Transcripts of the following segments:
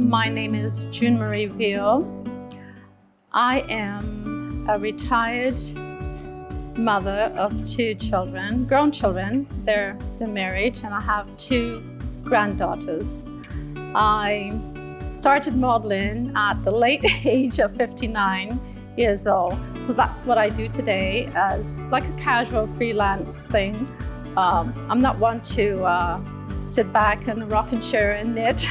My name is June Marie Veal. I am a retired mother of 2 children, grown children. They're married, and I have 2 granddaughters. I started modeling at the late age of 59 years old. So that's what I do today as like a casual freelance thing. I'm not one to sit back in a rocking chair and knit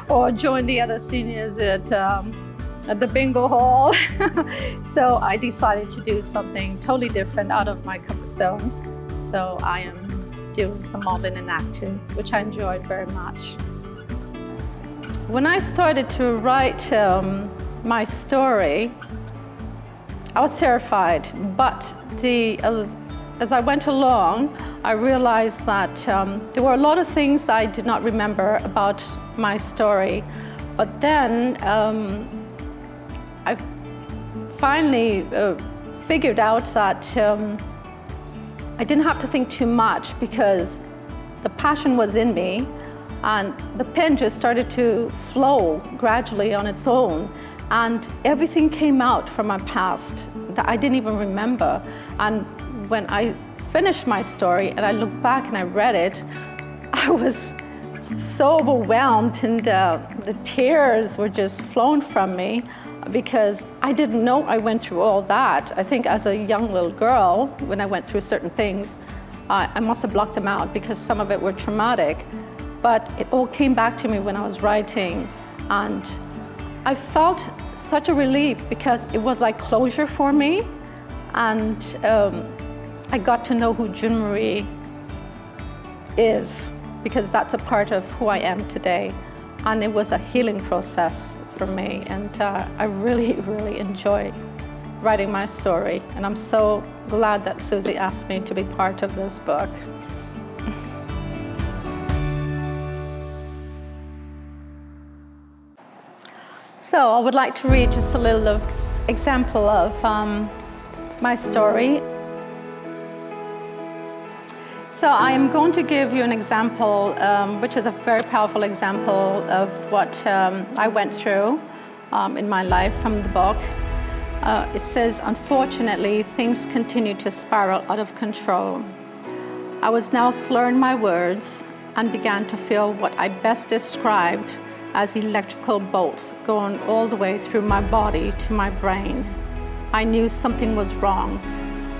or join the other seniors at the bingo hall. So I decided to do something totally different out of my comfort zone. So I am doing some modeling and acting, which I enjoyed very much. When I started to write my story, I was terrified, but as I went along, I realized that there were a lot of things I did not remember about my story. But then I finally figured out that I didn't have to think too much because the passion was in me, and the pen just started to flow gradually on its own. And everything came out from my past that I didn't even remember. And when I finished my story and I looked back and I read it, I was so overwhelmed, and the tears were just flowing from me because I didn't know I went through all that. I think as a young little girl, when I went through certain things, I must have blocked them out because some of it were traumatic. But it all came back to me when I was writing, and I felt such a relief because it was like closure for me, and I got to know who June Marie is, because that's a part of who I am today. And it was a healing process for me, and I really, really enjoy writing my story. And I'm so glad that Susie asked me to be part of this book. So I would like to read just a little example of my story. So I am going to give you an example, which is a very powerful example of what I went through in my life from the book. It says, unfortunately, things continued to spiral out of control. I was now slurring my words and began to feel what I best described as electrical bolts going all the way through my body to my brain. I knew something was wrong,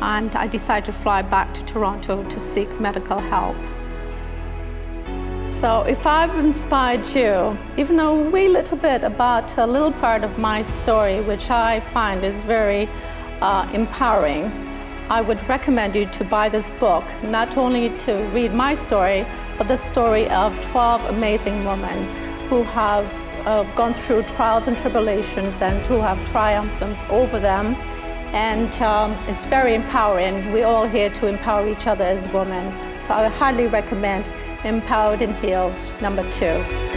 and I decided to fly back to Toronto to seek medical help. So if I've inspired you, even a wee little bit about a little part of my story, which I find is very empowering, I would recommend you to buy this book, not only to read my story, but the story of 12 amazing women who have gone through trials and tribulations and who have triumphed over them. And it's very empowering. We're all here to empower each other as women. So I highly recommend Empowered in Heels #2.